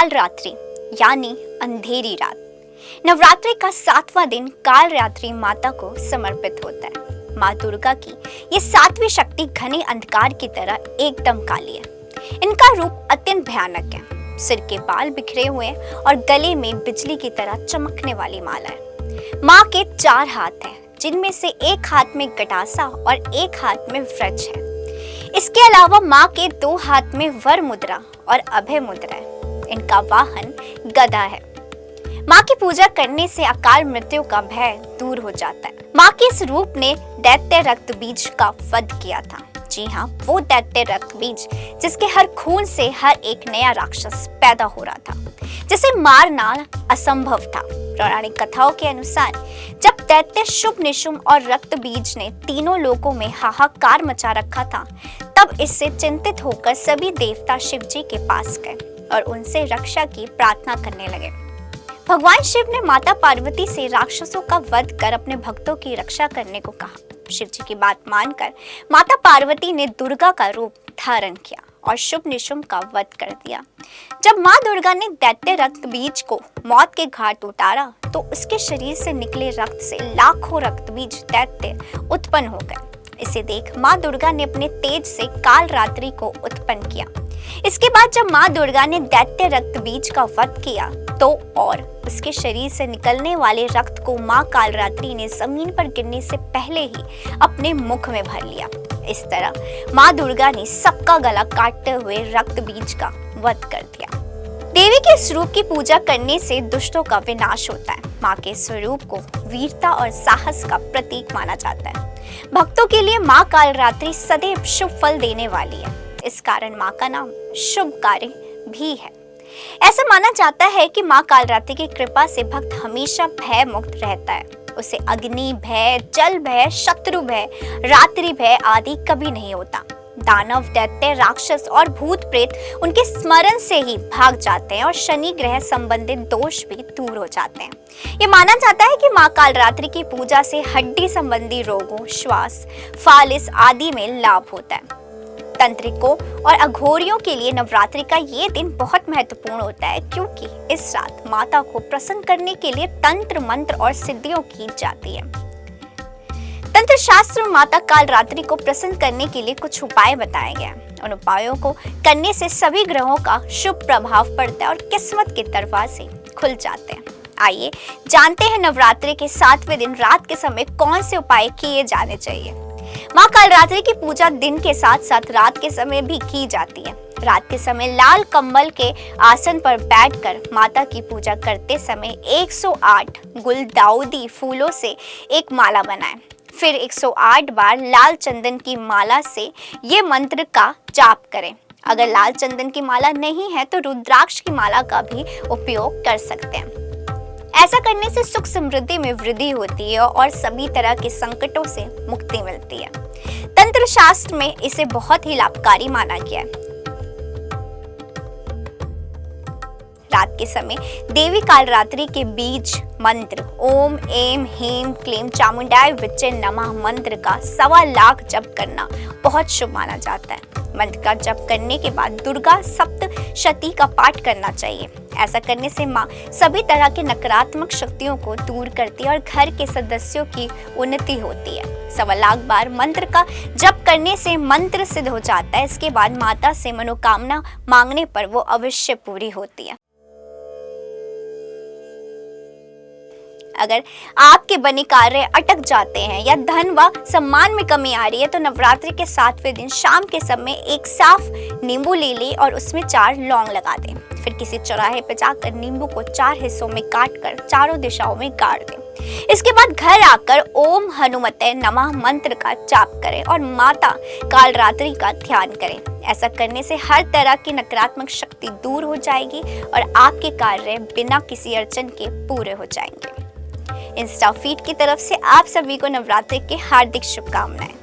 काल रात्रि यानी अंधेरी रात। नवरात्रि का 7वां दिन काल रात्रि माता को समर्पित होता है। माँ दुर्गा की ये 7वीं शक्ति घने अंधकार की तरह एकदम काली है। इनका रूप अत्यंत भयानक है। सिर के बाल बिखरे हुए हैं और गले में बिजली की तरह चमकने वाली माला है। माँ के 4 हाथ हैं, जिनमें से एक हाथ में गटासा और एक हाथ में वृक्ष है। इसके अलावा माँ के 2 हाथ में वर मुद्रा और अभय मुद्रा है। इनका वाहन गदा है। माँ की पूजा करने से अकाल मृत्यु का भय दूर हो जाता है। माँ के इस रूप ने दैत्य रक्त बीज का वध किया था। जी हाँ, वो दैत्य रक्त बीज जिसके हर खून से हर एक नया राक्षस पैदा हो रहा था, जिसे मारना असंभव था। पौराणिक कथाओं के अनुसार जब दैत्य शुभ निशुंभ और रक्त बीज ने तीनों लोकों में हाहाकार मचा रखा था, तब इससे चिंतित होकर सभी देवता शिव जी के पास गए और उनसे रक्षा की प्रार्थना करने लगे। भगवान शिव ने माता पार्वती से राक्षसों का वध कर अपने भक्तों की रक्षा करने को कहा। शिव जी की बात मानकर माता पार्वती ने दुर्गा का रूप धारण किया और शुभ निशुंभ का वध कर दिया। जब माँ दुर्गा ने दैत्य रक्त बीज को मौत के घाट उतारा तो उसके शरीर से निकले रक्त से लाखों रक्त बीज दैत्य उत्पन्न हो गए। इसे देख माँ दुर्गा ने अपने तेज से काल रात्रि को उत्पन्न किया। इसके बाद जब माँ दुर्गा ने दैत्य रक्त बीज का वध किया तो और उसके शरीर से निकलने वाले रक्त को माँ काल रात्रि ने जमीन पर गिरने से पहले ही अपने मुख में भर लिया। इस तरह माँ दुर्गा ने सबका गला काटते हुए रक्त बीज का वध कर दिया। देवी के स्वरूप की पूजा करने से दुष्टों का विनाश होता है। माँ के स्वरूप को वीरता और साहस का प्रतीक माना जाता है। भक्तों के लिए माँ काल रात्रि सदैव शुभ फल देने वाली है। इस कारण माँ का नाम शुभकारी भी है। ऐसा माना जाता है कि माँ कालरात्रि की कृपा से भक्त हमेशा भय मुक्त रहता है। उसे अग्नि भय, जल भय, शत्रु भय, रात्रि भय आदि कभी नहीं होता। दानव, दैत्य, राक्षस और भूत प्रेत उनके स्मरण से ही भाग जाते हैं और शनि ग्रह संबंधित दोष भी दूर हो जाते हैं। ये माना जाता है कि माँ कालरात्रि की पूजा से हड्डी संबंधी रोगों, श्वास, फालिस आदि में लाभ होता है। तंत्रिकों और अघोरियों के लिए नवरात्रि का ये दिन बहुत महत्वपूर्ण होता है, क्योंकि इस रात माता को प्रसन्न करने के लिए तंत्र मंत्र और सिद्धियों की जाती है। तंत्र शास्त्र में माता काल रात्रि को प्रसन्न करने के लिए कुछ उपाय बताए गए हैं। उन उपायों को करने से सभी ग्रहों का शुभ प्रभाव पड़ता है और किस्मत के दरवाजे खुल जाते हैं। आइए जानते हैं नवरात्रि के 7वें दिन रात के समय कौन से उपाय किए जाने चाहिए। माँ कालरात्रि की पूजा दिन के साथ साथ रात के समय भी की जाती है। रात के समय लाल कंबल के आसन पर बैठकर माता की पूजा करते समय 108 गुलदाउदी फूलों से एक माला बनाएं। फिर 108 बार लाल चंदन की माला से ये मंत्र का जाप करें। अगर लाल चंदन की माला नहीं है तो रुद्राक्ष की माला का भी उपयोग कर सकते हैं। ऐसा करने से सुख समृद्धि में वृद्धि होती है और सभी तरह के संकटों से मुक्ति मिलती है। तंत्र शास्त्र में इसे बहुत ही लाभकारी माना गया है। रात के समय देवी कालरात्रि के बीज मंत्र ओम एम ह्रीं क्लीं चामुंडाय विच्चे नमः मंत्र का 1.25 लाख जप करना बहुत शुभ माना जाता है। मंत्र का जप करने के बाद दुर्गा सप्तशती का पाठ करना चाहिए। ऐसा करने से माँ सभी तरह के नकारात्मक शक्तियों को दूर करती है और घर के सदस्यों की उन्नति होती है। 1.25 लाख बार मंत्र का जप करने से मंत्र सिद्ध हो जाता है। इसके बाद माता से मनोकामना मांगने पर वो अवश्य पूरी होती है। अगर आपके बने कार्य अटक जाते हैं या धन व सम्मान में कमी आ रही है तो नवरात्रि के 7वें दिन शाम के समय एक साफ नींबू ले लें और उसमें 4 लौंग लगा दें। फिर किसी चौराहे पर जाकर नींबू को 4 हिस्सों में काटकर चारों दिशाओं में गाड़ दें। इसके बाद घर आकर ओम हनुमते नमः मंत्र का जाप करें और माता कालरात्रि का ध्यान करें। ऐसा करने से हर तरह की नकारात्मक शक्ति दूर हो जाएगी और आपके कार्य बिना किसी अड़चन के पूरे हो जाएंगे। इंस्टा फीड की तरफ से आप सभी को नवरात्रि की हार्दिक शुभकामनाएं।